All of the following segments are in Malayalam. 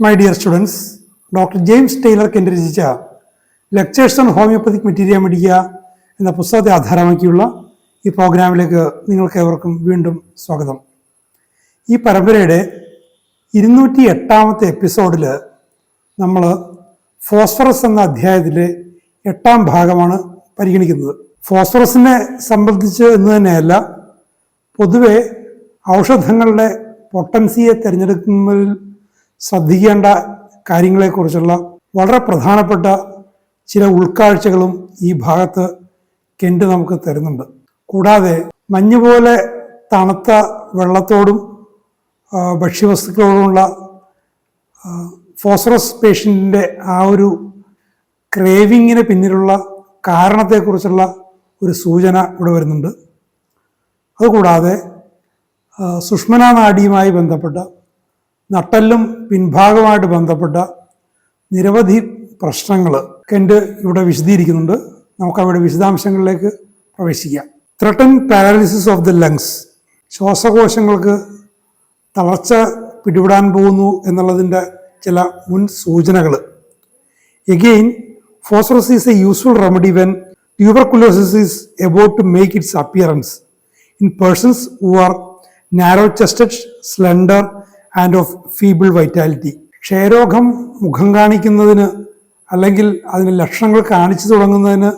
My dear students, Dr. James Taylor Kent രചിച്ച ലെക്ചേഴ്സ് ഓൺ ഹോമിയോപ്പതിക് മെറ്റീരിയ മെഡിക്ക എന്ന പുസ്തകത്തെ ആധാരമാക്കിയുള്ള ഈ പ്രോഗ്രാമിലേക്ക് നിങ്ങൾക്ക് ഏവർക്കും വീണ്ടും സ്വാഗതം. ഈ പരമ്പരയുടെ 208ാമത്തെ എപ്പിസോഡിൽ നമ്മൾ ഫോസ്ഫറസ് എന്ന അധ്യായത്തിലെ 8ാം ഭാഗമാണ് പരിഗണിക്കുന്നത്. ഫോസ്ഫറസിനെ സംബന്ധിച്ച് എന്ന് തന്നെയല്ല, പൊതുവെ ഔഷധങ്ങളുടെ പൊട്ടൻസിയെ തിരഞ്ഞെടുക്കുന്നതിൽ ശ്രദ്ധിക്കേണ്ട കാര്യങ്ങളെക്കുറിച്ചുള്ള വളരെ പ്രധാനപ്പെട്ട ചില ഉൾക്കാഴ്ചകളും ഈ ഭാഗത്ത് കെന്റ് നമുക്ക് തരുന്നുണ്ട്. കൂടാതെ മഞ്ഞുപോലെ തണുത്ത വെള്ളത്തോടും ഭക്ഷ്യവസ്തുക്കളോടുമുള്ള ഫോസ്ഫറസ് പേഷ്യൻറ്റിൻ്റെ ആ ഒരു ക്രേവിങ്ങിന് പിന്നിലുള്ള കാരണത്തെക്കുറിച്ചുള്ള ഒരു സൂചന ഇവിടെ വരുന്നുണ്ട്. അതുകൂടാതെ സുഷ്മനാ നാഡിയുമായി ബന്ധപ്പെട്ട നട്ടെല്ലും പിൻഭാഗമായിട്ട് ബന്ധപ്പെട്ട നിരവധി പ്രശ്നങ്ങൾ കെന്റ് ഇവിടെ വിശദീകരിക്കുന്നുണ്ട്. നമുക്ക് അവയുടെ വിശദാംശങ്ങളിലേക്ക് പ്രവേശിക്കാം. Threatened paralysis of the lungs, ശ്വാസകോശങ്ങൾക്ക് തളർച്ച പിടിപെടാൻ പോകുന്നു എന്നുള്ളതിൻ്റെ ചില മുൻ സൂചനകൾ. Again, phosphorus is a useful remedy when tuberculosis is about to make its appearance in persons who are narrow chested, slender and of feeble vitality. ക്ഷയരോഗം മുഖം കാണിക്കുന്നതിന് അല്ലെങ്കിൽ അതിന് ലക്ഷണങ്ങൾ കാണിച്ചു തുടങ്ങുന്നതിന്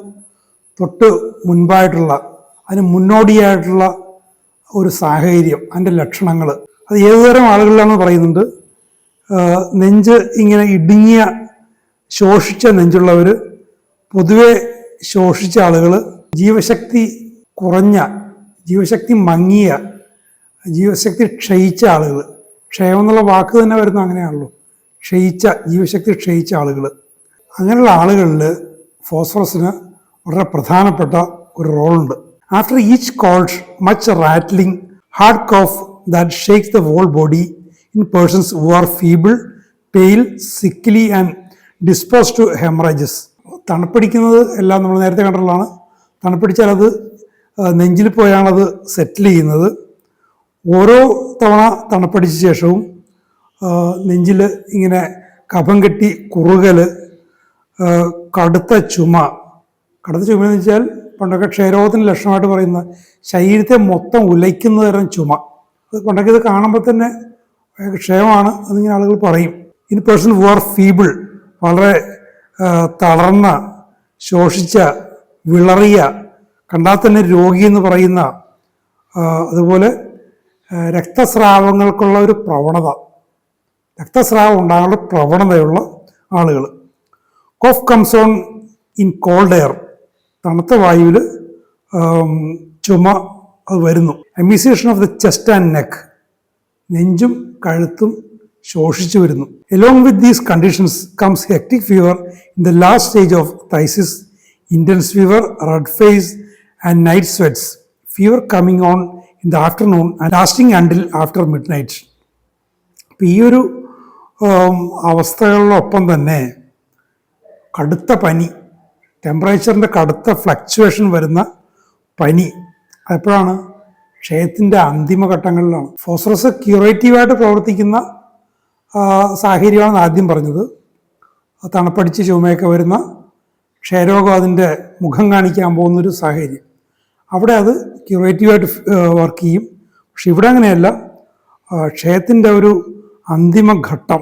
തൊട്ട് മുൻപായിട്ടുള്ള, അതിന് മുന്നോടിയായിട്ടുള്ള ഒരു സാഹചര്യം, അതിൻ്റെ ലക്ഷണങ്ങൾ, അത് ഏതുതരം ആളുകളിലാണെന്ന് പറയുന്നുണ്ട്. നെഞ്ച് ഇങ്ങനെ ഇടുങ്ങിയ ശോഷിച്ച നെഞ്ചുള്ളവർ, പൊതുവെ ശോഷിച്ച ആളുകൾ, ജീവശക്തി കുറഞ്ഞ, ജീവശക്തി മങ്ങിയ, ജീവശക്തി ക്ഷയിച്ച ആളുകൾ. ക്ഷയം എന്നുള്ള വാക്ക് തന്നെ വരുന്ന അങ്ങനെയാണല്ലോ, ക്ഷയിച്ച, ജീവശക്തി ക്ഷയിച്ച ആളുകൾ. അങ്ങനെയുള്ള ആളുകളിൽ ഫോസ്ഫറസിന് വളരെ പ്രധാനപ്പെട്ട ഒരു റോളുണ്ട്. After each cold much rattling, hard cough that shakes the whole body in persons who are feeble, pale, sickly and dispose to haemorrhages. തണുപ്പിടിക്കുന്നത് എല്ലാം നമ്മൾ നേരത്തെ കണ്ടുള്ളതാണ്. തണുപ്പിടിച്ചാൽ അത് നെഞ്ചിൽ പോയാണത് സെറ്റിൽ ചെയ്യുന്നത്. ഓരോ തവണ തണുപ്പടിച്ച ശേഷവും നെഞ്ചിൽ ഇങ്ങനെ കഫം കെട്ടി കുറുകൽ, കടുത്ത ചുമ. കടുത്ത ചുമ എന്ന് വെച്ചാൽ പണ്ടൊക്കെ ക്ഷയരോഗത്തിന് ലക്ഷണമായിട്ട് പറയുന്ന ശരീരത്തെ മൊത്തം ഉലയ്ക്കുന്ന തരം ചുമ. അത് പണ്ടൊക്കെ ഇത് കാണുമ്പോൾ തന്നെ ക്ഷയമാണ് എന്നിങ്ങനെ ആളുകൾ പറയും. In person who are feeble, വളരെ തളർന്ന, ശോഷിച്ച, വിളറിയ, കണ്ടാൽ തന്നെ രോഗി എന്ന് പറയുന്ന, അതുപോലെ രക്തസ്രാവങ്ങൾക്കുള്ള ഒരു പ്രവണത, രക്തസ്രാവം ഉണ്ടാകാനുള്ള പ്രവണതയുള്ള ആളുകൾ. Cough comes on in cold air, തണുത്ത വായുവിൽ ചുമ അത് വരുന്നു. Emaciation of the chest and neck, നെഞ്ചും കഴുത്തും ശോഷിച്ചു വരുന്നു. Along with these conditions comes hectic fever in the last stage of phthisis, intense fever, red face and night sweats, fever coming on in the afternoon and lasting until after midnight. അപ്പം ഈ ഒരു അവസ്ഥകളിലൊപ്പം തന്നെ കടുത്ത പനി, ടെമ്പറേച്ചറിൻ്റെ കടുത്ത ഫ്ലക്ച്വേഷൻ വരുന്ന പനി, അതെപ്പോഴാണ്? ക്ഷയത്തിൻ്റെ അന്തിമഘട്ടങ്ങളിലാണ്. ഫോസ്ഫറസ് ക്യൂറേറ്റീവായിട്ട് പ്രവർത്തിക്കുന്ന സാഹചര്യമാണ് ആദ്യം പറഞ്ഞത്. തണുപ്പടിച്ച് ചുമയൊക്കെ വരുന്ന ക്ഷയരോഗം അതിൻ്റെ മുഖം കാണിക്കാൻ പോകുന്നൊരു സാഹചര്യം, അവിടെ അത് ക്യൂറേറ്റീവായിട്ട് വർക്ക് ചെയ്യും. പക്ഷെ ഇവിടെ അങ്ങനെയല്ല. ക്ഷയത്തിൻ്റെ ഒരു അന്തിമഘട്ടം,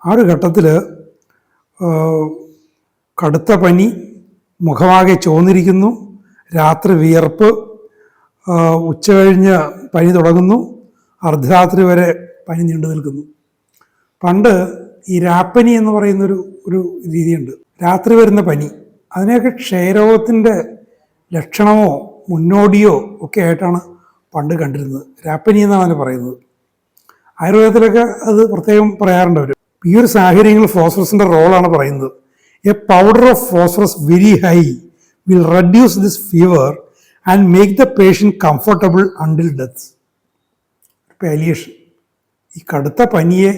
ആ ഒരു ഘട്ടത്തിൽ കടുത്ത പനി, മുഖമാകെ ചോന്നിരിക്കുന്നു, രാത്രി വിയർപ്പ്, ഉച്ചകഴിഞ്ഞ് പനി തുടങ്ങുന്നു, അർദ്ധരാത്രി വരെ പനി നീണ്ടു നിൽക്കുന്നു. പണ്ട് ഈ രാപ്പനി എന്ന് പറയുന്നൊരു രീതിയുണ്ട്, രാത്രി വരുന്ന പനി. അതിനെയൊക്കെ ക്ഷയരോഗത്തിൻ്റെ ലക്ഷണമോ മുന്നോടിയോ ഒക്കെ ആയിട്ടാണ് പണ്ട് കണ്ടിരുന്നത്. രാപ്പനി എന്നാണ് അതിന് പറയുന്നത്. ആയുർവേദത്തിലൊക്കെ അത് പ്രത്യേകം പറയാറുണ്ട് അവർ. ഈ ഒരു സാഹചര്യങ്ങളിൽ ഫോസ്ഫറസിൻ്റെ റോളാണ് പറയുന്നത്. A powder of phosphorus very high will reduce this fever and make the patient comfortable until death. Palliation, ഈ കടുത്ത പനിയെ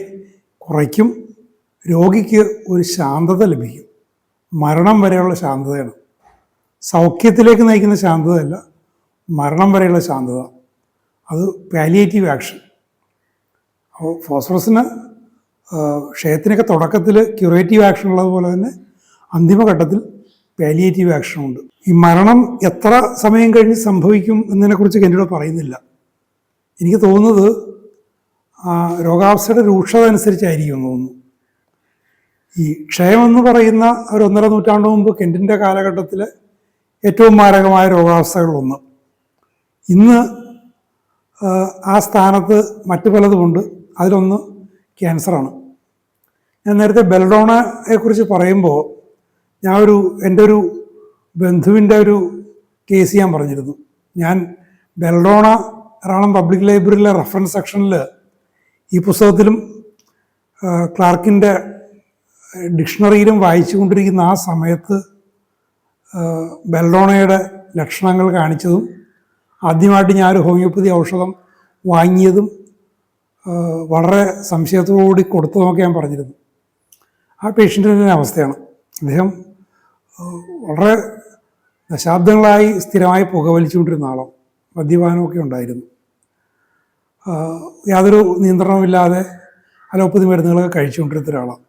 കുറയ്ക്കും, രോഗിക്ക് ഒരു ശാന്തത ലഭിക്കും. മരണം വരെയുള്ള ശാന്തതയാണ്. സൗഖ്യത്തിലേക്ക് നയിക്കുന്ന ശാന്തതയല്ല, മരണം വരെയുള്ള ശാന്തത. അത് പാലിയേറ്റീവ് ആക്ഷൻ. അപ്പോൾ ഫോസ്ഫറസിന് ക്ഷയത്തിനൊക്കെ തുടക്കത്തിൽ ക്യൂറേറ്റീവ് ആക്ഷൻ ഉള്ളതുപോലെ തന്നെ അന്തിമഘട്ടത്തിൽ പാലിയേറ്റീവ് ആക്ഷനുണ്ട്. ഈ മരണം എത്ര സമയം കഴിഞ്ഞ് സംഭവിക്കും എന്നതിനെക്കുറിച്ച് എന്നോട് പറയുന്നില്ല. എനിക്ക് തോന്നുന്നത് രോഗാവസ്ഥയുടെ രൂക്ഷത അനുസരിച്ചായിരിക്കും തോന്നുന്നു. ഈ ക്ഷയമെന്ന് പറയുന്ന ഒരു 1.5 നൂറ്റാണ്ട് മുമ്പ് കെൻറ്റിൻ്റെ കാലഘട്ടത്തിലെ ഏറ്റവും മാരകമായ രോഗാവസ്ഥകളിലൊന്ന്. ഇന്ന് ആ സ്ഥാനത്ത് മറ്റു പലതുമുണ്ട്. അതിലൊന്ന് ക്യാൻസറാണ്. ഞാൻ നേരത്തെ ബെൽഡോണയെക്കുറിച്ച് പറയുമ്പോൾ എൻ്റെ ഒരു ബന്ധുവിൻ്റെ ഒരു കേസ് ഞാൻ പറഞ്ഞിരുന്നു. ഞാൻ ബെൽഡോണ എറണാകുളം പബ്ലിക് ലൈബ്രറിയിലെ റെഫറൻസ് സെക്ഷനിൽ ഈ പുസ്തകത്തിലും ക്ലാർക്കിൻ്റെ ഡിക്ഷണറിയിലും വായിച്ചു കൊണ്ടിരിക്കുന്ന ആ സമയത്ത് ബെൽഡോണയുടെ ലക്ഷണങ്ങൾ കാണിച്ചതും ആദ്യമായിട്ട് ഞാനൊരു ഹോമിയോപ്പതി ഔഷധം വാങ്ങിയതും വളരെ സംശയത്തോടുകൂടി കൊടുത്തതുമൊക്കെ ഞാൻ പറഞ്ഞിരുന്നു. ആ പേഷ്യൻറ്റിൻ്റെ അവസ്ഥയാണ്. അദ്ദേഹം വളരെ ദശാബ്ദങ്ങളായി സ്ഥിരമായി പുകവലിച്ചുകൊണ്ടിരുന്ന ആളാണ്. മദ്യപാനമൊക്കെ ഉണ്ടായിരുന്നു. യാതൊരു നിയന്ത്രണമില്ലാതെ അലോപ്പതി മരുന്നുകളൊക്കെ കഴിച്ചുകൊണ്ടിരുന്ന ഒരാളാണ്.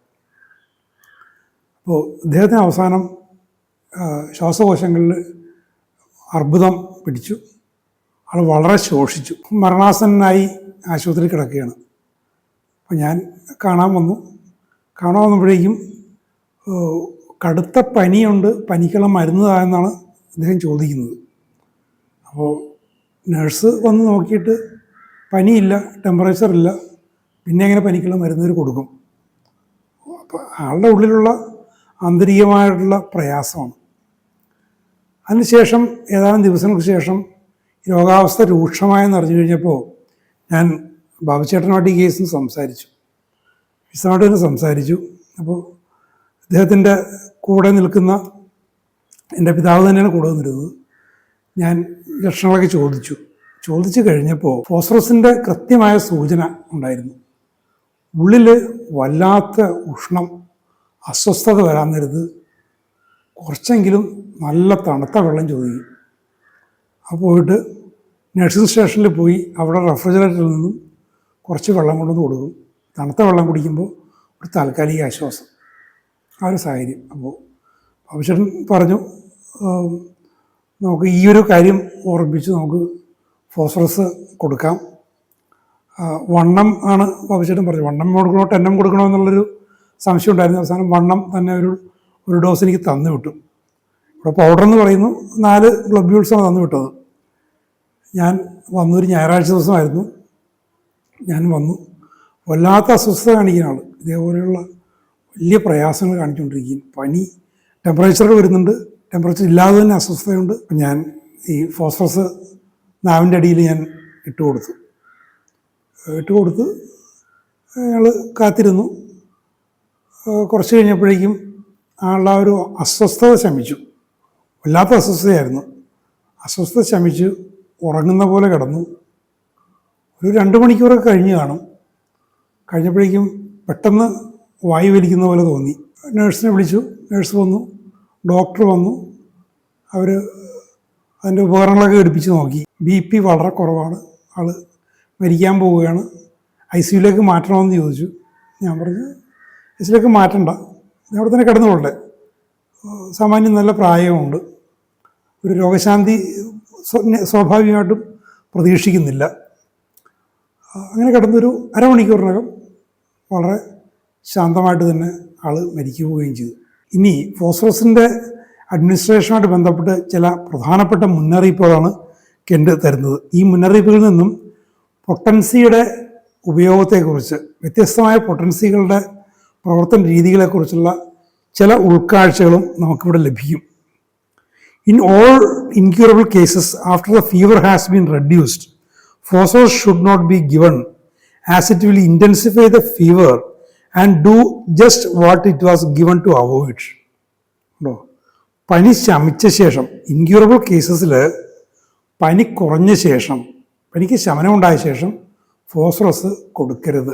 അപ്പോൾ അദ്ദേഹത്തിന് അവസാനം ശ്വാസകോശങ്ങളിൽ അർബുദം പിടിച്ചു. ആൾ വളരെ ശോഷിച്ചു. മരണാസന്നനായി ആശുപത്രിയിൽ കിടക്കുകയാണ്. അപ്പോൾ ഞാൻ കാണാൻ വന്നപ്പോഴേക്കും കടുത്ത പനിയുണ്ട്, പനിക്കുള്ള മരുന്ന് എന്നാണ് അദ്ദേഹം ചോദിക്കുന്നത്. അപ്പോൾ നഴ്സ് വന്ന് നോക്കിയിട്ട് പനിയില്ല, ടെമ്പറേച്ചറില്ല, പിന്നെ എങ്ങനെ പനിക്കുള്ള മരുന്ന് കൊടുക്കും? അപ്പോൾ ആളുടെ ഉള്ളിലുള്ള ആന്തരികമായിട്ടുള്ള പ്രയാസമാണ്. അതിനുശേഷം ഏതാനും ദിവസങ്ങൾക്ക് ശേഷം രോഗാവസ്ഥ രൂക്ഷമായെന്ന് അറിഞ്ഞു കഴിഞ്ഞപ്പോൾ ഞാൻ ബാബുചേട്ടനുമായിട്ട് ഈ കേസിന് വിശദമായിട്ട് തന്നെ സംസാരിച്ചു. അപ്പോൾ അദ്ദേഹത്തിൻ്റെ കൂടെ നിൽക്കുന്ന എൻ്റെ പിതാവ് തന്നെയാണ് കൂടെ വന്നിരുന്നത്. ഞാൻ ലക്ഷണങ്ങളൊക്കെ ചോദിച്ചു കഴിഞ്ഞപ്പോൾ ഫോസ്ഫറസിൻ്റെ കൃത്യമായ സൂചന ഉണ്ടായിരുന്നു. ഉള്ളിൽ വല്ലാത്ത ഉഷ്ണം, അസ്വസ്ഥത വരാൻ നേരത്ത് കുറച്ചെങ്കിലും നല്ല തണുത്ത വെള്ളം ചോദിക്കും. അപ്പോൾ പോയിട്ട് നഴ്സിംഗ് സ്റ്റേഷനിൽ പോയി അവിടെ റെഫ്രിജറേറ്ററിൽ നിന്നും കുറച്ച് വെള്ളം കൊണ്ടുവന്ന് കൊടുക്കും. തണുത്ത വെള്ളം കുടിക്കുമ്പോൾ ഒരു താൽക്കാലിക ആശ്വാസം, ആ ഒരു സാഹചര്യം. അപ്പോൾ ബാബുചേട്ടൻ പറഞ്ഞു, നമുക്ക് ഈ ഒരു കാര്യം ഓർമ്മിപ്പിച്ച് നമുക്ക് ഫോസ്ഫറസ് കൊടുക്കാം. വണ്ണം ആണ് ബാബുചേട്ടൻ പറഞ്ഞു. വണ്ണം കൊടുക്കണോ ടെന്നം കൊടുക്കണോ എന്നുള്ളൊരു സംശയം ഉണ്ടായിരുന്നു. അവസാനം വണ്ണം തന്നെ ഒരു ഡോസ് എനിക്ക് തന്നു വിട്ടു. ഇവിടെ പൗഡർ എന്ന് പറയുന്നു 4 ഗ്ലോബ്യൂൾസാണ് തന്നു വിട്ടത്. ഞാൻ ഒരു ഞായറാഴ്ച ദിവസമായിരുന്നു. ഞാൻ വന്നു. വല്ലാത്ത അസ്വസ്ഥത കാണിക്കുന്ന ആൾ, ഇതേപോലെയുള്ള വലിയ പ്രയാസങ്ങൾ കാണിച്ചുകൊണ്ടിരിക്കും. പനി, ടെമ്പറേച്ചർ വരുന്നുണ്ട്, ടെമ്പറേച്ചർ ഇല്ലാതെ തന്നെ അസ്വസ്ഥതയുണ്ട്. ഞാൻ ഈ ഫോസ്ഫറസ് നാവിൻ്റെ അടിയിൽ ഞാൻ ഇട്ടുകൊടുത്ത് അയാൾ കാത്തിരുന്നു. കുറച്ച് കഴിഞ്ഞപ്പോഴേക്കും ആളുടെ ഒരു അസ്വസ്ഥത ശമിച്ചു. വല്ലാത്ത അസ്വസ്ഥതയായിരുന്നു. അസ്വസ്ഥത ശമിച്ച് ഉറങ്ങുന്ന പോലെ കിടന്നു. ഒരു 2 മണിക്കൂറൊക്കെ കഴിഞ്ഞപ്പോഴേക്കും പെട്ടെന്ന് വായു വലിക്കുന്ന പോലെ തോന്നി. നേഴ്സിനെ വിളിച്ചു. നേഴ്സ് വന്നു, ഡോക്ടർ വന്നു. അവർ അതിൻ്റെ ഉപകരണങ്ങളൊക്കെ ഘടിപ്പിച്ച് നോക്കി. BP വളരെ കുറവാണ്, ആൾ മരിക്കാൻ പോവുകയാണ്, ICUലേക്ക് മാറ്റണമെന്ന് ചോദിച്ചു. ഞാൻ പറഞ്ഞു ICUലേക്ക് മാറ്റണ്ട, അവിടെ തന്നെ കിടന്നുകൊള്ളട്ടെ, സാമാന്യം നല്ല പ്രായമുണ്ട്, ഒരു രോഗശാന്തി സ്വാഭാവികമായിട്ടും പ്രതീക്ഷിക്കുന്നില്ല. അങ്ങനെ കിടന്നൊരു അരമണിക്കൂറിനകം വളരെ ശാന്തമായിട്ട് തന്നെ ആൾ മരിച്ചു പോവുകയും ചെയ്തു. ഇനി ഫോസ്ഫറസിൻ്റെ അഡ്മിനിസ്ട്രേഷനുമായിട്ട് ബന്ധപ്പെട്ട് ചില പ്രധാനപ്പെട്ട മുന്നറിയിപ്പുകളാണ് കെൻറ്റ് തരുന്നത്. ഈ മുന്നറിയിപ്പുകളിൽ നിന്നും പൊട്ടൻസിയുടെ ഉപയോഗത്തെക്കുറിച്ച്, വ്യത്യസ്തമായ പൊട്ടൻസികളുടെ പ്രവർത്തന രീതികളെക്കുറിച്ചുള്ള ചില ഉൾക്കാഴ്ചകളും നമുക്കിവിടെ ലഭിക്കും. In all incurable cases, after the fever has been reduced, phosphorus should not be given, as it will intensify the fever and do just what it was given to avoid. പനി ശമിച്ച ശേഷം, ഇൻക്യൂറബിൾ കേസസിൽ പനി കുറഞ്ഞ ശേഷം, പനിക്ക് ശമനം ഉണ്ടായ ശേഷം ഫോസ്ഫറസ് കൊടുക്കരുത്.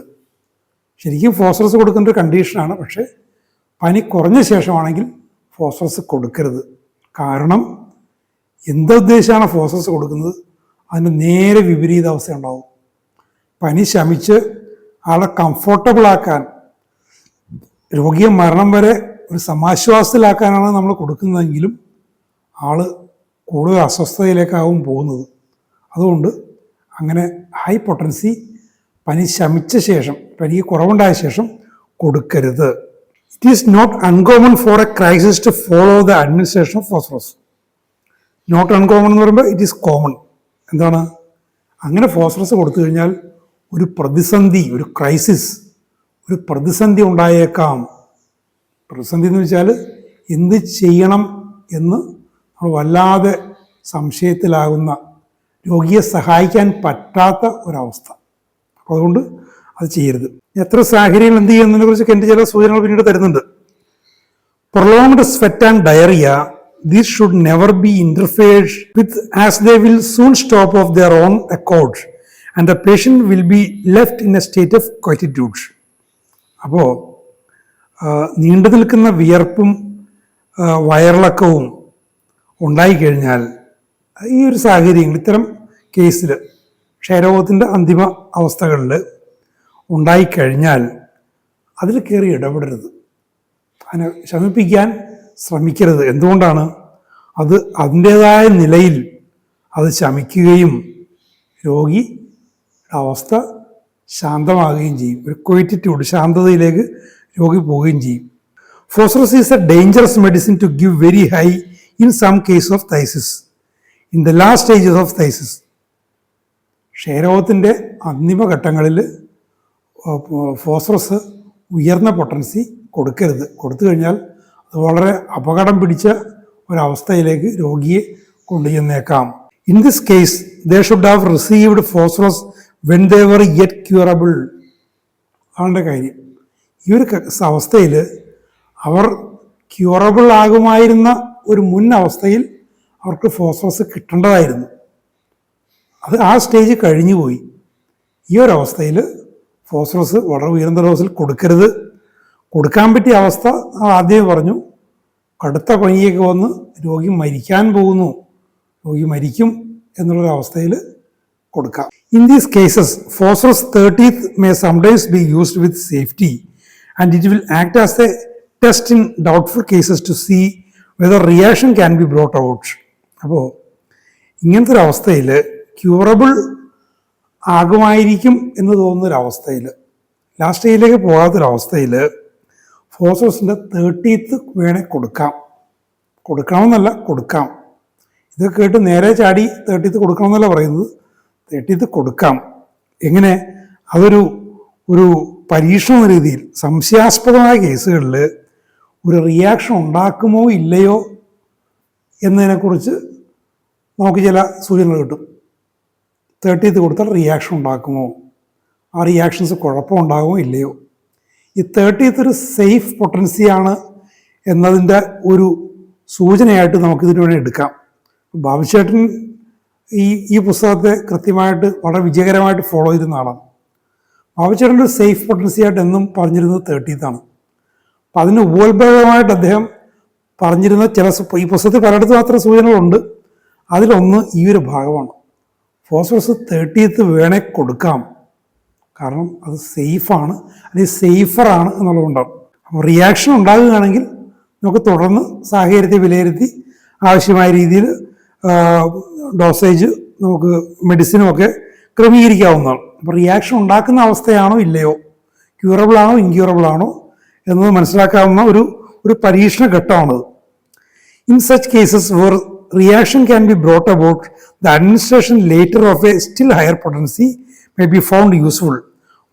ശരിക്കും ഫോസ്ഫറസ് കൊടുക്കേണ്ട ഒരു കണ്ടീഷനാണ്, പക്ഷേ പനി കുറഞ്ഞ ശേഷമാണെങ്കിൽ ഫോസ്ഫറസ് കൊടുക്കരുത്. കാരണം എന്തുദ്ദേശമാണ് ഫോസ്ഫറസ് കൊടുക്കുന്നത്, അതിന് നേരെ വിപരീത അവസ്ഥ ഉണ്ടാവും. പനി ശമിച്ച് ആളെ കംഫോർട്ടബിളാക്കാൻ രോഗിയെ മരണം വരെ ഒരു സമാശ്വാസത്തിലാക്കാനാണ് നമ്മൾ കൊടുക്കുന്നതെങ്കിലും ആൾ കൂടുതൽ അസ്വസ്ഥതയിലേക്കാവും പോകുന്നത്. അതുകൊണ്ട് അങ്ങനെ ഹൈ പൊട്ടൻസി പനി ശമിച്ച ശേഷം, പനിക്ക് കുറവുണ്ടായ ശേഷം കൊടുക്കരുത്. It is not uncommon for a crisis to follow the administration of phosphorus. Not uncommon എന്ന് പറയുമ്പോൾ ഇറ്റ് ഈസ് കോമൺ. എന്താണ്? അങ്ങനെ ഫോസ്ഫറസ് കൊടുത്തു കഴിഞ്ഞാൽ ഒരു പ്രതിസന്ധി, ഒരു ക്രൈസിസ്, ഒരു പ്രതിസന്ധി ഉണ്ടായേക്കാം. പ്രതിസന്ധി എന്ന് വെച്ചാൽ എന്ത് ചെയ്യണം എന്ന് നമ്മൾ വല്ലാതെ സംശയത്തിലാകുന്ന, രോഗിയെ സഹായിക്കാൻ പറ്റാത്ത ഒരവസ്ഥ. അപ്പോൾ അതുകൊണ്ട് അത് ചെയ്യരുത്. എത്ര സാഹചര്യങ്ങൾ എന്ത് ചെയ്യുന്നതിനെ കുറിച്ചൊക്കെ എൻ്റെ ചില സൂചനകൾ പിന്നീട് തരുന്നുണ്ട്. Prolonged sweat and diarrhoea, these should never be interfered with as they will soon stop of their own accord and the patient will be left in a state of quietude. അപ്പോൾ നീണ്ടു നിൽക്കുന്ന വിയർപ്പും വയറിളക്കവും ഉണ്ടായിക്കഴിഞ്ഞാൽ ഈ ഒരു സാഹചര്യങ്ങൾ, ഇത്തരം കേസിൽ ക്ഷയരോഗത്തിൻ്റെ അന്തിമ അവസ്ഥകളിൽ ഉണ്ടായിക്കഴിഞ്ഞാൽ അതിൽ കയറി ഇടപെടരുത്, അതിനെ ശമിപ്പിക്കാൻ ശ്രമിക്കരുത്. എന്തുകൊണ്ടാണ്? അത് അതിൻ്റേതായ നിലയിൽ അത് ശമിക്കുകയും രോഗിയുടെ അവസ്ഥ ശാന്തമാകുകയും ചെയ്യും. ഒരു ക്വയറ്റിറ്റ്യൂഡ്, ശാന്തതയിലേക്ക് രോഗി പോവുകയും ചെയ്യും. Phosphorus is a dangerous medicine to give very high in some case of phthisis, in the last stages of phthisis. ക്ഷയരോഗത്തിൻ്റെ അന്തിമ ഘട്ടങ്ങളിൽ ഫോസ്ഫറസ് ഉയർന്ന പൊട്ടൻസി കൊടുക്കരുത്. കൊടുത്തു കഴിഞ്ഞാൽ അത് വളരെ അപകടം പിടിച്ച ഒരവസ്ഥയിലേക്ക് രോഗിയെ കൊണ്ടുചെന്നേക്കാം. In this case they should have received phosphorus when they were yet curable. അതാണ് കാര്യം. ഈ ഒരു അവസ്ഥയിൽ അവർ ക്യൂറബിൾ ആകുമായിരുന്ന ഒരു മുൻ അവസ്ഥയിൽ അവർക്ക് ഫോസ്ഫറസ് കിട്ടേണ്ടതായിരുന്നു. അത് ആ സ്റ്റേജ് കഴിഞ്ഞുപോയി. ഈ ഒരു അവസ്ഥയിൽ ഫോസ്ഫറസ് വളരെ ഉയർന്ന ഡോസിൽ കൊടുക്കരുത്. കൊടുക്കാൻ പറ്റിയ അവസ്ഥ ആദ്യമേ പറഞ്ഞു, കടുത്ത പനിയൊക്കെ വന്ന് രോഗി മരിക്കാൻ പോകുന്നു, രോഗി മരിക്കും എന്നുള്ളൊരവസ്ഥയിൽ കൊടുക്കാം. In these cases phosphorus 30th may sometimes be used with safety and it will act as a test in doubtful cases to see whether reaction can be brought out. അപ്പോൾ ഇങ്ങനത്തെ ഒരു അവസ്ഥയിൽ, ക്യൂറബിൾ ആകുമായിരിക്കും എന്ന് തോന്നുന്നൊരവസ്ഥയിൽ, ലാസ്റ്റ് സ്റ്റേജിലേക്ക് പോകാത്തൊരവസ്ഥയിൽ ഫോസ്ഫറസിൻ്റെ 30th വേണേൽ കൊടുക്കാം. കൊടുക്കണമെന്നല്ല, കൊടുക്കാം. ഇത് കേട്ട് നേരെ ചാടി 30th കൊടുക്കണമെന്നല്ല പറയുന്നത്, 30th കൊടുക്കാം. എങ്ങനെ? അതൊരു പരീക്ഷണ രീതിയിൽ സംശയാസ്പദമായ കേസുകളിൽ ഒരു റിയാക്ഷൻ ഉണ്ടാക്കുമോ ഇല്ലയോ എന്നതിനെക്കുറിച്ച് നമുക്ക് ചില സൂചനകൾ കിട്ടും. 30th കൊടുത്താൽ റിയാക്ഷൻ ഉണ്ടാക്കുമോ, ആ റിയാക്ഷൻസ് കുഴപ്പമുണ്ടാകുമോ ഇല്ലയോ. ഈ 30th ഒരു സേഫ് പൊട്ടൻസിയാണ് എന്നതിൻ്റെ ഒരു സൂചനയായിട്ട് നമുക്കിതിനു വേണ്ടി എടുക്കാം. ബാബുചേട്ടൻ ഈ പുസ്തകത്തെ കൃത്യമായിട്ട് വളരെ വിജയകരമായിട്ട് ഫോളോ ചെയ്തിരുന്ന ആളാണ്. ബാബുചേട്ടൻ്റെ ഒരു സേഫ് പൊട്ടൻസിയായിട്ട് എന്നും പറഞ്ഞിരുന്നത് 30th ആണ്. അപ്പം അതിന് ഉപോത്ബലകമായിട്ട് അദ്ദേഹം പറഞ്ഞിരുന്ന ചില, ഈ പുസ്തകത്തിൽ പലയിടത്തും മാത്രം സൂചനകളുണ്ട്, അതിലൊന്ന് ഈ ഒരു ഭാഗമാണ്. ഫോസ്ഫറസ് 30th വേണേൽ കൊടുക്കാം, കാരണം അത് സേഫാണ്, അല്ലെങ്കിൽ സേഫറാണ് എന്നുള്ളതുകൊണ്ടാണ്. അപ്പോൾ റിയാക്ഷൻ ഉണ്ടാകുകയാണെങ്കിൽ നമുക്ക് തുടർന്ന് സാഹചര്യത്തെ വിലയിരുത്തി ആവശ്യമായ രീതിയിൽ ഡോസേജ്, നമുക്ക് മെഡിസിനുമൊക്കെ ക്രമീകരിക്കാവുന്നതാണ്. അപ്പോൾ റിയാക്ഷൻ ഉണ്ടാക്കുന്ന അവസ്ഥയാണോ ഇല്ലയോ, ക്യൂറബിൾ ആണോ ഇൻക്യൂറബിൾ ആണോ എന്നത് മനസ്സിലാക്കാവുന്ന ഒരു പരീക്ഷണ ഘട്ടമാണത്. In such cases where reaction can be brought about, the administration later of a still higher potency may be found useful.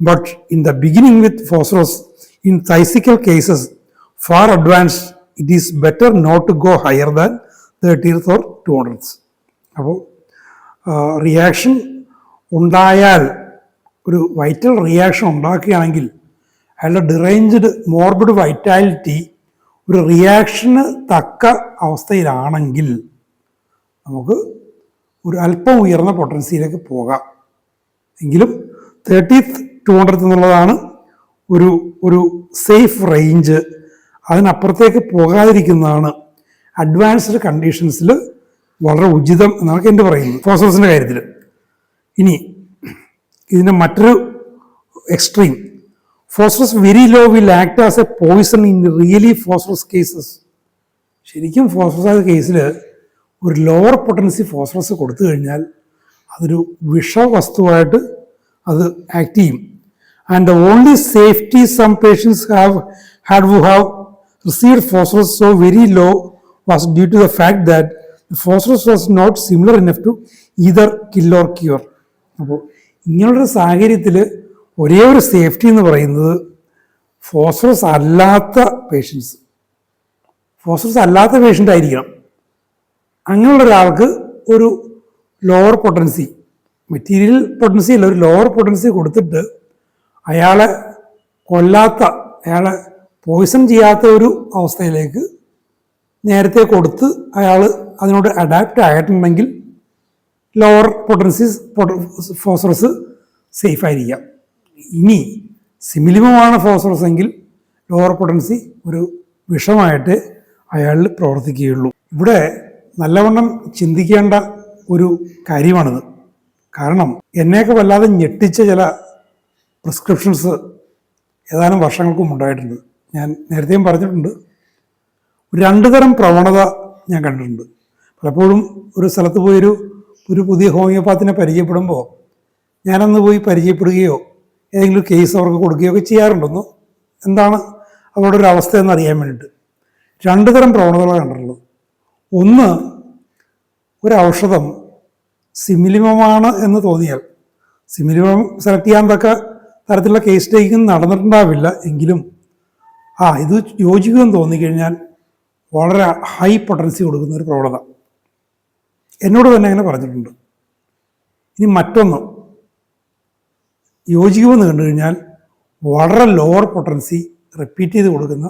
But in the beginning with phosphorus, in thysical cases far advanced, it is better not to go higher than 30th or 200th. അപ്പോൾ റിയാക്ഷൻ ഉണ്ടായാൽ, ഒരു വൈറ്റൽ റിയാക്ഷൻ ഉണ്ടാക്കുകയാണെങ്കിൽ അയാളുടെ ഡിറേഞ്ച്ഡ് മോർബിഡ് വൈറ്റാലിറ്റി ഒരു റിയാക്ഷന് തക്ക അവസ്ഥയിലാണെങ്കിൽ നമുക്ക് ഒരു അല്പം ഉയർന്ന പൊട്ടൻസിയിലേക്ക് പോകാം. എങ്കിലും 30th 200th എന്നുള്ളതാണ് ഒരു സേഫ് റേഞ്ച്. അതിനപ്പുറത്തേക്ക് പോകാതിരിക്കുന്നതാണ് അഡ്വാൻസ്ഡ് കണ്ടീഷൻസിൽ വളരെ ഉചിതം എന്നാണ് എൻ്റെ പറയുന്നത് ഫോസ്ഫറസിൻ്റെ കാര്യത്തിൽ. ഇനി ഇതിൻ്റെ മറ്റൊരു extreme, phosphorus very low will act as a poison in really phosphorus cases. ശരിക്കും ഫോസ്ഫറസ് കേസിൽ ഒരു ലോവർ പൊട്ടൻസി ഫോസ്ഫറസ് കൊടുത്തു കഴിഞ്ഞാൽ അതൊരു വിഷവസ്തുവായിട്ട് അത് ആക്ട് ചെയ്യും. And the only safety some patients who have received phosphorus so very low was due to the fact that the phosphorus was not similar enough to either kill or cure. അപ്പോൾ ഇങ്ങനൊരു സാഹചര്യത്തിൽ ഒരേ ഒരു സേഫ്റ്റി എന്ന് പറയുന്നത് ഫോസ്ഫറസ് അല്ലാത്ത പേഷ്യൻ്റ് ആയിരിക്കണം. അങ്ങനെയുള്ള ഒരാൾക്ക് ഒരു ലോവർ പൊട്ടൻസി, മെറ്റീരിയൽ പൊട്ടൻസി അല്ല, ഒരു ലോവർ പൊട്ടൻസി കൊടുത്തിട്ട് അയാളെ പോയിസൺ ചെയ്യാത്ത ഒരു അവസ്ഥയിലേക്ക് നേരത്തെ കൊടുത്ത് അയാൾ അതിനോട് അഡാപ്റ്റ് ആയിട്ടുണ്ടെങ്കിൽ ലോവർ പൊട്ടൻസി ഫോസ്ഫറസ് സേഫായിരിക്കാം. ഇനി സിമിലിമമാണ് ഫോസ്ഫറസ് എങ്കിൽ ലോവർ പൊട്ടൻസി ഒരു വിഷമായിട്ട് അയാളിൽ പ്രവർത്തിക്കുകയുള്ളൂ. ഇവിടെ നല്ലവണ്ണം ചിന്തിക്കേണ്ട ഒരു കാര്യമാണിത്. കാരണം എന്നെയൊക്കെ വല്ലാതെ ഞെട്ടിച്ച ചില പ്രിസ്ക്രിപ്ഷൻസ് ഏതാനും വർഷങ്ങൾക്കും ഉണ്ടായിട്ടുണ്ട്. ഞാൻ നേരത്തെയും പറഞ്ഞിട്ടുണ്ട്, രണ്ട് തരം പ്രവണത ഞാൻ കണ്ടിട്ടുണ്ട്. പലപ്പോഴും ഒരു സ്ഥലത്ത് പോയൊരു പുതിയ ഹോമിയോപാത്തിനെ പരിചയപ്പെടുമ്പോൾ ഞാനന്ന് പോയി പരിചയപ്പെടുകയോ ഏതെങ്കിലും കേസ് അവർക്ക് കൊടുക്കുകയോ ഒക്കെ ചെയ്യാറുണ്ടെന്നോ എന്താണ് അവരുടെ ഒരു അവസ്ഥ എന്നറിയാൻ വേണ്ടിയിട്ട്. രണ്ട് തരം പ്രവണതകളാണ് കണ്ടിട്ടുള്ളത്. ഒന്ന്, ഒരു ഔഷധം സിമിലിമമാണ് എന്ന് തോന്നിയാൽ, സിമിലിമം സെലക്ട് ചെയ്യാൻ തക്ക തരത്തിലുള്ള കേസ് ടേക്കിംഗ് നടന്നിട്ടുണ്ടാവില്ല, എങ്കിലും ഇത് യോജിക്കുമെന്ന് തോന്നിക്കഴിഞ്ഞാൽ വളരെ ഹൈ പൊട്ടൻസി കൊടുക്കുന്ന ഒരു പ്രവണത എന്നോട് തന്നെ അങ്ങനെ പറഞ്ഞിട്ടുണ്ട്. ഇനി മറ്റൊന്ന്, യോജിക്കുമെന്ന് കണ്ടു കഴിഞ്ഞാൽ വളരെ ലോവർ പൊട്ടൻസി റിപ്പീറ്റ് ചെയ്ത് കൊടുക്കുന്ന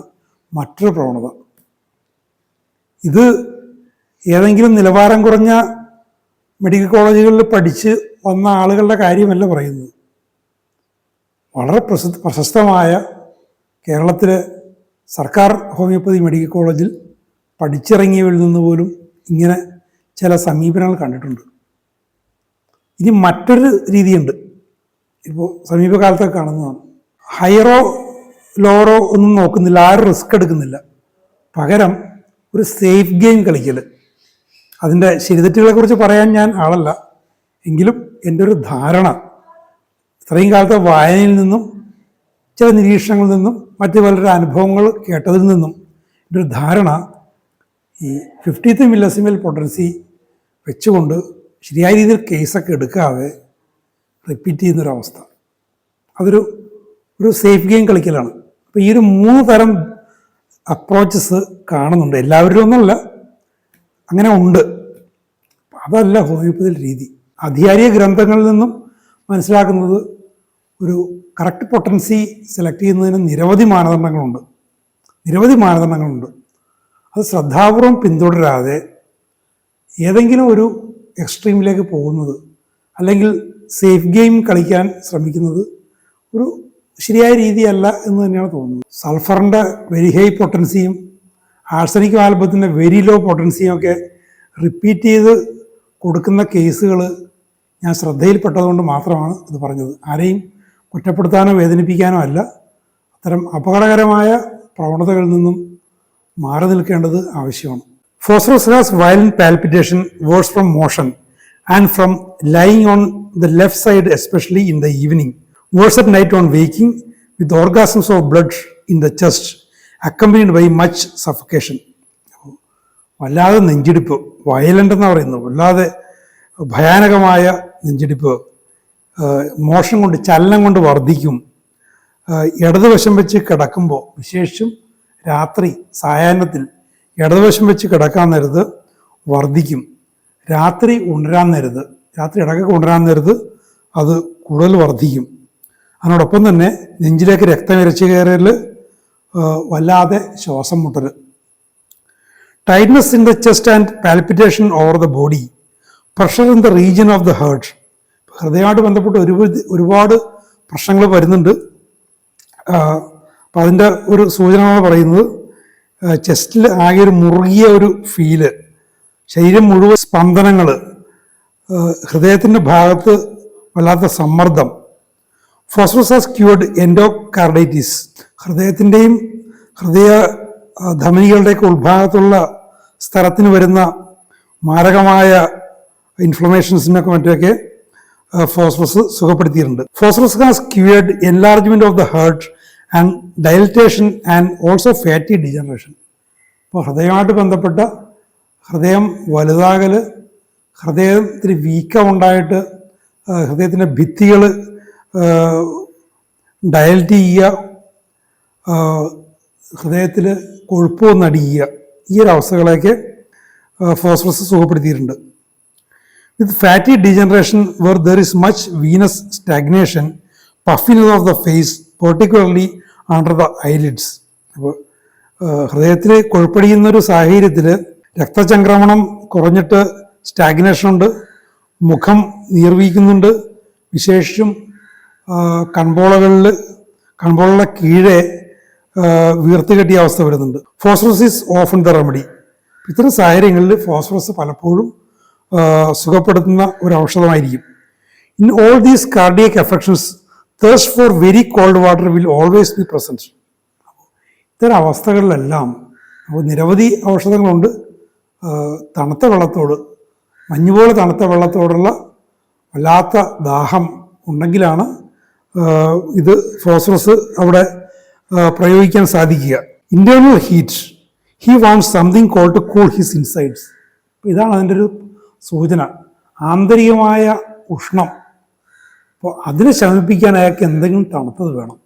മറ്റൊരു പ്രവണത. ഇത് ഏതെങ്കിലും നിലവാരം കുറഞ്ഞ മെഡിക്കൽ കോളേജുകളിൽ പഠിച്ച് വന്ന ആളുകളുടെ കാര്യമല്ല പറയുന്നത്. വളരെ പ്രശസ്തമായ കേരളത്തിലെ സർക്കാർ ഹോമിയോപ്പതി മെഡിക്കൽ കോളേജിൽ പഠിച്ചിറങ്ങിയവരിൽ നിന്ന് പോലും ഇങ്ങനെ ചില സമീപനങ്ങൾ കണ്ടിട്ടുണ്ട്. ഇനി മറ്റൊരു രീതിയുണ്ട്, ഇപ്പോൾ സമീപകാലത്തൊക്കെ കാണുന്നതാണ്. ഹയറോ ലോവറോ ഒന്നും നോക്കുന്നില്ല, ആരും റിസ്ക് എടുക്കുന്നില്ല, പകരം ഒരു സേഫ് ഗെയിം കളിക്കൽ. അതിൻ്റെ ശരിതെറ്റുകളെക്കുറിച്ച് പറയാൻ ഞാൻ ആളല്ല, എങ്കിലും എൻ്റെ ഒരു ധാരണ, ഇത്രയും കാലത്തെ വായനയിൽ നിന്നും ചില നിരീക്ഷണങ്ങളിൽ നിന്നും മറ്റു പലരുടെ അനുഭവങ്ങൾ കേട്ടതിൽ നിന്നും എൻ്റെ ഒരു ധാരണ, ഈ 50th മില്ലസിമൽ പൊട്ടൻസി വെച്ചുകൊണ്ട് ശരിയായ രീതിയിൽ കേസൊക്കെ എടുക്കാതെ റിപ്പീറ്റ് ചെയ്യുന്നൊരവസ്ഥ, അതൊരു സേഫ് ഗെയിം കളിക്കലാണ്. അപ്പോൾ ഈ ഒരു 3 തരം അപ്രോച്ചസ് കാണുന്നുണ്ട്. എല്ലാവരും ഒന്നുമല്ല, അങ്ങനെ ഉണ്ട്. അതല്ല ഹോമിയോപ്പതിയുടെ രീതി. ആധികാരിക ഗ്രന്ഥങ്ങളിൽ നിന്നും മനസ്സിലാക്കുന്നത് ഒരു കറക്റ്റ് പൊട്ടൻസി സെലക്ട് ചെയ്യുന്നതിന് നിരവധി മാനദണ്ഡങ്ങളുണ്ട്. അത് ശ്രദ്ധാപൂർവം പിന്തുടരാതെ ഏതെങ്കിലും ഒരു എക്സ്ട്രീമിലേക്ക് പോകുന്നത്, അല്ലെങ്കിൽ സേഫ് ഗെയിം കളിക്കാൻ ശ്രമിക്കുന്നത് ഒരു ശരിയായ രീതിയല്ല എന്ന് തന്നെയാണ് തോന്നുന്നത്. സൾഫറിൻ്റെ വെരി ഹൈ പൊട്ടൻസിയും ആർസനിക് ആൽബത്തിൻ്റെ വെരി ലോ പൊട്ടൻസിയും ഒക്കെ റിപ്പീറ്റ് ചെയ്ത് കൊടുക്കുന്ന കേസുകൾ ഞാൻ ശ്രദ്ധയിൽപ്പെട്ടതുകൊണ്ട് മാത്രമാണ് ഇത് പറഞ്ഞത്. ആരെയും കുറ്റപ്പെടുത്താനോ വേദനിപ്പിക്കാനോ അല്ല. അത്തരം അപകടകരമായ പ്രവണതകളിൽ നിന്നും മാറി നിൽക്കേണ്ടത് ആവശ്യമാണ്. Phosphorus has violent palpitation, വേർസ് from motion and from lying on the left side, especially in the evening. Worse at night on waking, with orgasms of blood in the chest, accompanied by much suffocation. വല്ലാതെ നെഞ്ചിടിപ്പ്, വയലൻ്റ് എന്നാണ് പറയുന്നത്, വല്ലാതെ ഭയാനകമായ നെഞ്ചിടിപ്പ്, മോഷൻ കൊണ്ട്, ചലനം കൊണ്ട് വർദ്ധിക്കും. ഇടതുവശം വെച്ച് കിടക്കുമ്പോൾ, വിശേഷിച്ചും രാത്രി സായാഹ്നത്തിൽ ഇടതുവശം വെച്ച് കിടക്കാൻ നേരത്ത് വർദ്ധിക്കും. രാത്രി ഇടയ്ക്കൊക്കെ ഉണരാൻ നേരത്ത് അത് കൂടുതൽ വർദ്ധിക്കും. അതിനോടൊപ്പം തന്നെ നെഞ്ചിലേക്ക് രക്തം ഇരച്ചു കയറൽ, വല്ലാതെ ശ്വാസം മുട്ടൽ. Tightness in the chest and palpitation over the body, pressure in the region of the heart. ഹൃദയമായിട്ട് ബന്ധപ്പെട്ട് ഒരുപാട് പ്രശ്നങ്ങൾ വരുന്നുണ്ട്. അപ്പം അതിൻ്റെ ഒരു സൂചനയാണ് പറയുന്നത്, ചെസ്റ്റിൽ ആകെ ഒരു മുറുകിയ ഒരു ഫീല്, ശരീരം മുഴുവൻ സ്പന്ദനങ്ങൾ, ഹൃദയത്തിൻ്റെ ഭാഗത്ത് വല്ലാത്ത സമ്മർദ്ദം, ഫോസ്ഫറസ് ഹാസ് ക്യൂർഡ് എൻഡോകാർഡൈറ്റിസ്. ഹൃദയത്തിൻ്റെയും ഹൃദയ ധമനികളുടെയൊക്കെ ഉൾഭാഗത്തുള്ള സ്ഥലത്തിന് വരുന്ന മാരകമായ ഇൻഫ്ലമേഷൻസിനൊക്കെ മറ്റൊക്കെ ഫോസ്ഫറസ് സുഖപ്പെടുത്തിയിട്ടുണ്ട്. Phosphorus has cured enlargement of the heart and dilatation and also fatty degeneration. അപ്പോൾ ഹൃദയമായിട്ട് ബന്ധപ്പെട്ട ഹൃദയം വലുതാകൽ, ഹൃദയത്തിന് വീക്കമുണ്ടായിട്ട് ഹൃദയത്തിൻ്റെ ഭിത്തികൾ ഡയലറ്റ് ചെയ്യുക, ഹൃദയത്തിൽ കൊഴുപ്പ് വന്നടിയുക, ഈ ഒരു അവസ്ഥകളൊക്കെ ഫോസ്ഫറസ് സുഖപ്പെടുത്തിയിട്ടുണ്ട്. With fatty degeneration where there is much venous stagnation, puffiness of the face particularly under the eyelids. അപ്പോൾ ഹൃദയത്തിൽ കൊഴുപ്പടിയുന്നൊരു സാഹചര്യത്തിൽ രക്തചംക്രമണം കുറഞ്ഞിട്ട് സ്റ്റാഗ്നേഷൻ ഉണ്ട്, മുഖം നീർവീക്കുന്നുണ്ട്, വിശേഷിച്ചും കൺപോളകളുടെ കീഴെ വീർത്ത് കെട്ടിയ അവസ്ഥ വരുന്നുണ്ട്. Phosphorus is often the remedy. ഇത്തരം സാഹചര്യങ്ങളിൽ ഫോസ്ഫറസ് പലപ്പോഴും സുഖപ്പെടുത്തുന്ന ഒരു ഔഷധമായിരിക്കും. In all these cardiac affections thirst for very cold water will always be present. ഇത്തരം അവസ്ഥകളിലെല്ലാം നിരവധി ഔഷധങ്ങളുണ്ട്. തണുത്ത വെള്ളത്തോട്, മഞ്ഞുപോലെ തണുത്ത വെള്ളത്തോടുള്ള വല്ലാത്ത ദാഹം ഉണ്ടെങ്കിലാണ് ഇത് ഫോസ്ഫറസ് അവിടെ പ്രയോഗിക്കാൻ സാധിക്കുക. Internal heat, he wants something cold to cool his insides. ഇതാണ് അതിൻ്റെ ഒരു സൂചന, ആന്തരികമായ ഉഷ്ണം. അപ്പോൾ അതിനെ ശമിപ്പിക്കാൻ അയാൾക്ക് എന്തെങ്കിലും തണുത്തത് വേണം.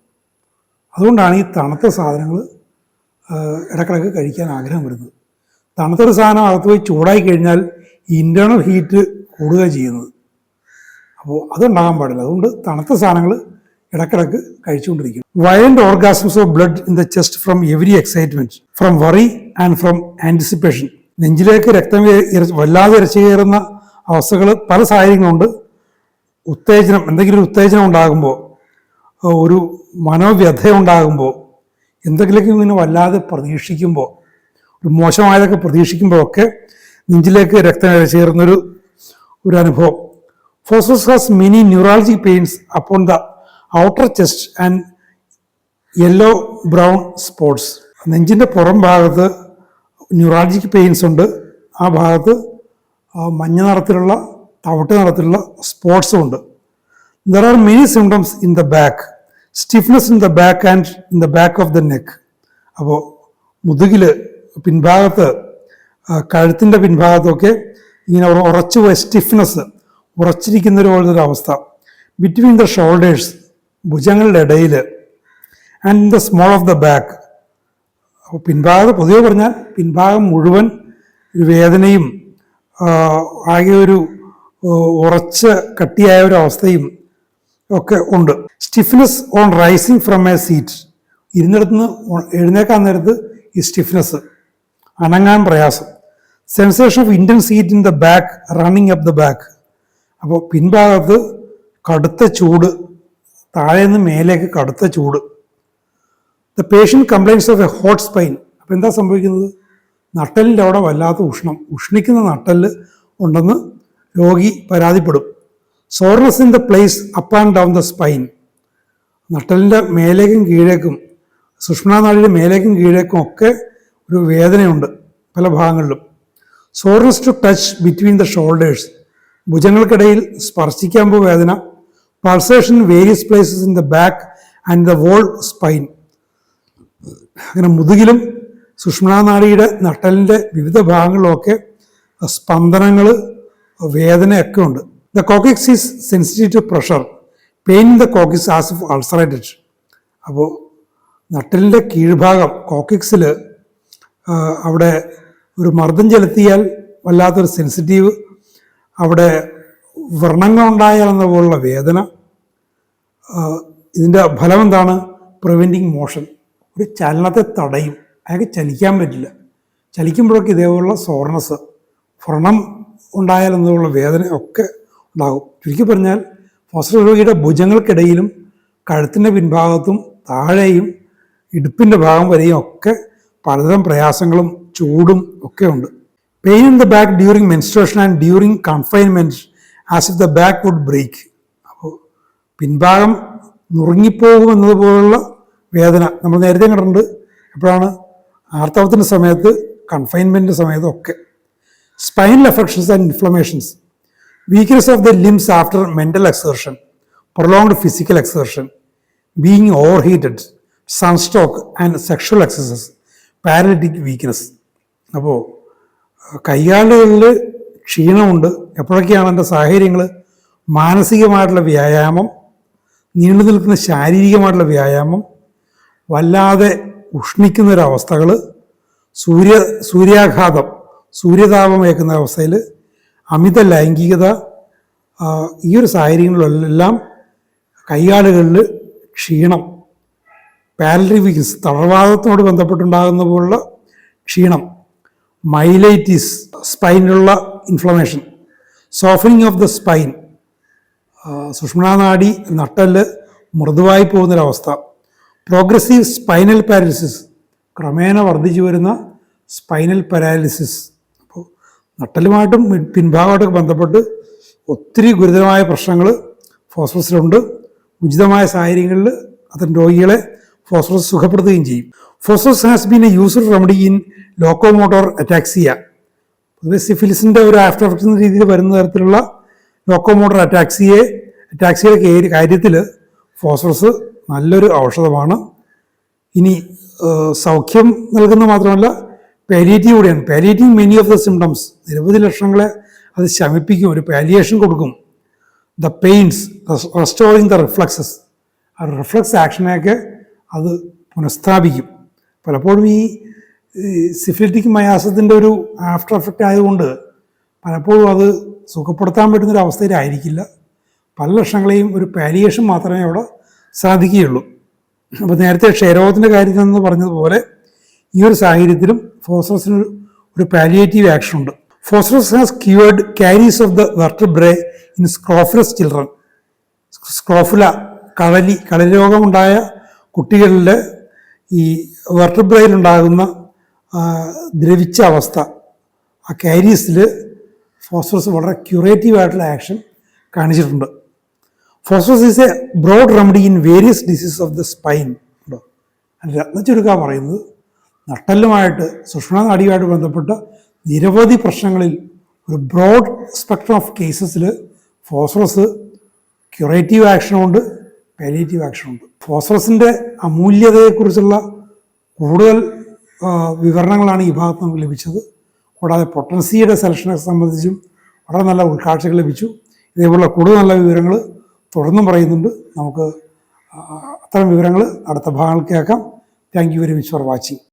അതുകൊണ്ടാണ് ഈ തണുത്ത സാധനങ്ങൾ ഇടക്കിടക്ക് കഴിക്കാൻ ആഗ്രഹം വരുന്നത്. തണുത്തൊരു സാധനം അകത്ത് പോയി ചൂടായി കഴിഞ്ഞാൽ ഈ ഇൻറ്റേർണൽ ഹീറ്റ് കൂടുക ചെയ്യുന്നത്. അപ്പോൾ അതുണ്ടാകാൻ പാടില്ല. അതുകൊണ്ട് തണുത്ത സാധനങ്ങൾ ഇടക്കിടക്ക് കഴിച്ചുകൊണ്ടിരിക്കും. Violent orgasms of blood in the chest from every excitement, from worry and from anticipation. നെഞ്ചിലേക്ക് രക്തം വല്ലാതെ ഇരച്ചു കയറുന്ന അവസ്ഥകൾ പല സാഹചര്യങ്ങളുണ്ട്. ഉത്തേജനം, എന്തെങ്കിലും ഒരു ഉത്തേജനം ഉണ്ടാകുമ്പോൾ, ഒരു മനോവ്യഥ ഉണ്ടാകുമ്പോൾ, എന്തെങ്കിലുമൊക്കെ ഇങ്ങനെ വല്ലാതെ പ്രതീക്ഷിക്കുമ്പോൾ, ഒരു മോശമായതൊക്കെ പ്രതീക്ഷിക്കുമ്പോഴൊക്കെ നെഞ്ചിലേക്ക് രക്തം ഇരച്ചു കയറുന്നൊരു അനുഭവം. Phosphorus has many neuralgic pains upon the outer chest and yellow brown spots. നെഞ്ചിൻ്റെ പുറം ഭാഗത്ത് ന്യൂറാളജിക് പെയിൻസ് ഉണ്ട്. ആ ഭാഗത്ത് മഞ്ഞ നിറത്തിലുള്ള, തവിട്ട് നിറത്തിലുള്ള സ്പോട്ട്സും ഉണ്ട്. There are many symptoms in the back, stiffness in the back and in the back of the neck. അപ്പോൾ മുതുകിൽ പിൻഭാഗത്ത്, കഴുത്തിൻ്റെ പിൻഭാഗത്തൊക്കെ ഇങ്ങനെ ഉറച്ചു പോയ സ്റ്റിഫ്നെസ്, ഉറച്ചിരിക്കുന്നൊരു പോലൊരു അവസ്ഥ. ബിറ്റ്വീൻ ദ ഷോൾഡേഴ്സ്, ഭുജങ്ങളുടെ ഇടയിൽ, and in the small of the back. അപ്പോൾ പിൻഭാഗത്ത് പൊതുവെ പറഞ്ഞാൽ പിൻഭാഗം മുഴുവൻ ഒരു വേദനയും ആകെ ഒരു ഉറച്ച് കട്ടിയായ ഒരു അവസ്ഥയും ഒക്കെ ഉണ്ട്. Stiffness on rising from a seat, ഇരുന്നിടത്തുനിന്ന് എഴുന്നേക്കാൻ നേരത്ത് ഈ സ്റ്റിഫ്നെസ്, അനങ്ങാൻ പ്രയാസം. Sensation of intense heat in the back running up the back. അപ്പോൾ പിൻഭാഗത്ത് കടുത്ത ചൂട്, താഴെ നിന്ന് മേലേക്ക് കടുത്ത ചൂട്. The patient complains of a hot spine. അപ്പോൾ എന്താ സംഭവിക്കുന്നത്? നട്ടലിൻ്റെ അവിടെ വല്ലാത്ത ഉഷ്ണിക്കുന്ന നട്ടല് ഉണ്ടെന്ന് രോഗി പരാതിപ്പെടും. Soreness in the place up and down the spine. നട്ടലിൻ്റെ മേലേക്കും കീഴേക്കും, സുഷുമ്നാനാഡിയുടെ മേലേക്കും കീഴേക്കും ഒക്കെ ഒരു വേദനയുണ്ട് പല ഭാഗങ്ങളിലും. Soreness to touch between the shoulders, ഭുജങ്ങൾക്കിടയിൽ സ്പർശിക്കുമ്പോൾ വേദന. Pulsation various places in the back and the whole spine. അങ്ങനെ മുതുകിലും സുഷുമ്നാനാഡിയുടെ നട്ടലിൻ്റെ വിവിധ ഭാഗങ്ങളിലൊക്കെ സ്പന്ദനങ്ങൾ, വേദനയൊക്കെ ഉണ്ട്. The coccyx is sensitive to pressure, pain in the coccyx as if ulcerated. അപ്പോൾ നട്ടലിൻ്റെ കീഴ്ഭാഗം കോക്കിക്സിൽ അവിടെ ഒരു മർദ്ദം ചെലുത്തിയാൽ വല്ലാത്തൊരു സെൻസിറ്റീവ്, അവിടെ വ്രണങ്ങളുണ്ടായാൽ എന്ന പോലുള്ള വേദന. ഇതിൻ്റെ ഫലം എന്താണ്? Preventing motion. ഒരു ചലനത്തെ തടയും, അയാൾക്ക് ചലിക്കാൻ പറ്റില്ല. ചലിക്കുമ്പോഴൊക്കെ ഇതേപോലുള്ള സോർനെസ്, വ്രണം ഉണ്ടായാൽ എന്നുള്ള വേദന ഒക്കെ ഉണ്ടാകും. ചുരുക്കി പറഞ്ഞാൽ ഫോസ്ഫറസ് രോഗിയുടെ ഭുജങ്ങൾക്കിടയിലും കഴുത്തിൻ്റെ പിൻഭാഗത്തും താഴെയും ഇടുപ്പിൻ്റെ ഭാഗം വരെയും ഒക്കെ പലതരം പ്രയാസങ്ങളും ചൂടും ഒക്കെ ഉണ്ട്. Pain in the back during menstruation and during confinement as if the back would break. അപ്പോൾ പിൻഭാഗം നുറുങ്ങിപ്പോകുമെന്നതുപോലുള്ള വേദന നമ്മൾ നേരത്തെ കണ്ടിട്ടുണ്ട്. എപ്പോഴാണ്? ആർത്തവത്തിൻ്റെ സമയത്ത്, കൺഫൈൻമെൻറ്റിൻ്റെ സമയത്തും ഒക്കെ. Spinal affections and inflammations, weakness of the limbs after mental exertion, prolonged physical exertion, being overheated, sunstroke and sexual excesses, paralytic weakness. അപ്പോൾ കൈകാലുകളിൽ ക്ഷീണമുണ്ട്. എപ്പോഴൊക്കെയാണ് എൻ്റെ സാഹചര്യങ്ങൾ? മാനസികമായിട്ടുള്ള വ്യായാമം, നീണ്ടു നിൽക്കുന്ന ശാരീരികമായിട്ടുള്ള വ്യായാമം, വല്ലാതെ ഉഷ്ണിക്കുന്നൊരവസ്ഥകൾ, സൂര്യാഘാതം, സൂര്യതാപം ഏൽക്കുന്ന അവസ്ഥയിൽ, അമിത ലൈംഗികത, ഈ ഒരു സാഹചര്യങ്ങളിലെല്ലാം കൈകാലുകളിൽ ക്ഷീണം, പാരലിറ്റിക് വീക്ക്നെസ്, തളർവാദത്തോട് ബന്ധപ്പെട്ടുണ്ടാകുന്ന പോലുള്ള ക്ഷീണം, മൈലൈറ്റിസ്, സ്പൈനിലുള്ള inflammation, softening of the spine, സുഷുമ്നാനാഡി നട്ടെല്ല് മൃദുവായി പോകുന്നൊരവസ്ഥ, പ്രോഗ്രസീവ് സ്പൈനൽ പാരാലിസിസ്, ക്രമേണ വർദ്ധിച്ചു വരുന്ന സ്പൈനൽ പാരാലിസിസ്. അപ്പോൾ നട്ടെല്ലുമായിട്ടും പിൻഭാഗമായിട്ടൊക്കെ ബന്ധപ്പെട്ട് ഒത്തിരി ഗുരുതരമായ പ്രശ്നങ്ങൾ ഫോസ്ഫറസിലുണ്ട്. ഉചിതമായ സാഹചര്യങ്ങളിൽ അത്തരം രോഗികളെ ഫോസ്ഫറസ് സുഖപ്പെടുത്തുകയും ചെയ്യും. Phosphorus has been A used remedy in locomotor ataxia. പൊതുവെ സിഫിലിസിൻ്റെ ഒരു ആഫ്റ്റർ എഫക്റ്റ് എന്ന രീതിയിൽ വരുന്ന തരത്തിലുള്ള ലോക്കോമോട്ടോർ അറ്റാക്സിയുടെ കാര്യത്തിൽ ഫോസ്ഫറസ് നല്ലൊരു ഔഷധമാണ്. ഇനി സൗഖ്യം നൽകുന്ന മാത്രമല്ല, പാലിയേറ്റീവ് കൂടിയാണ്. പാലിയേറ്റിംഗ് മെനി ഓഫ് ദ സിംറ്റംസ്, നിരവധി ലക്ഷണങ്ങളെ അത് ശമിപ്പിക്കും, ഒരു പാലിയേഷൻ കൊടുക്കും. ദ പെയിൻസ്, റെസ്റ്റോറിങ് ദ റിഫ്ലക്സസ്, ആ റിഫ്ലക്സ് ആക്ഷനെയൊക്കെ അത് പുനഃസ്ഥാപിക്കും. പലപ്പോഴും ഈ സിഫിലിറ്റിക് മയാസത്തിൻ്റെ ഒരു ആഫ്റ്റർ എഫക്റ്റ് ആയതുകൊണ്ട് പലപ്പോഴും അത് സുഖപ്പെടുത്താൻ പറ്റുന്നൊരവസ്ഥയിലായിരിക്കില്ല. പല ലക്ഷണങ്ങളെയും ഒരു പാലിയേഷൻ മാത്രമേ അവിടെ സാധിക്കുകയുള്ളൂ. അപ്പോൾ നേരത്തെ ക്ഷയരോഗത്തിൻ്റെ കാര്യത്തിൽ നിന്ന് പറഞ്ഞതുപോലെ ഈ ഒരു സാഹചര്യത്തിലും ഫോസ്ഫറസിന് ഒരു പാലിയേറ്റീവ് ആക്ഷൻ ഉണ്ട്. Phosphorus has cured caries of the vertebrae in scrofulous children. Scrofula, കളരി രോഗമുണ്ടായ കുട്ടികളിൽ ഈ വെർട്ടബ്രയിലുണ്ടാകുന്ന ദ്രവിച്ച അവസ്ഥ, ആ കാരീസിൽ ഫോസ്ഫറസ് വളരെ ക്യൂറേറ്റീവായിട്ടുള്ള ആക്ഷൻ കാണിച്ചിട്ടുണ്ട്. Phosphorus is a broad remedy in various diseases of the spine. ഉണ്ടോ? രത്നച്ചുരുക്ക പറയുന്നത് നട്ടെല്ലുമായിട്ട്, സുഷുമ്നാനാഡിയുമായിട്ട് ബന്ധപ്പെട്ട നിരവധി പ്രശ്നങ്ങളിൽ ഒരു ബ്രോഡ് സ്പെക്ട്രം ഓഫ് കേസസിൽ ഫോസ്ഫറസ് ക്യൂറേറ്റീവ് ആക്ഷനുണ്ട്, പാലിയേറ്റീവ് ആക്ഷനുണ്ട്. ഫോസ്ഫറസിൻ്റെ അമൂല്യതയെക്കുറിച്ചുള്ള കൂടുതൽ വിവരണങ്ങളാണ് ഈ ഭാഗത്ത് നമുക്ക് ലഭിച്ചത്. കൂടാതെ പൊട്ടൻസിയുടെ സെലക്ഷനെ സംബന്ധിച്ചും വളരെ നല്ല ഉൾക്കാഴ്ചകൾ ലഭിച്ചു. ഇതേപോലുള്ള കൂടുതൽ നല്ല വിവരങ്ങൾ തുടർന്നും പറയുന്നുണ്ട്. നമുക്ക് അത്തരം വിവരങ്ങൾ അടുത്ത ഭാഗങ്ങൾ കേൾക്കാം. Thank you very much for watching.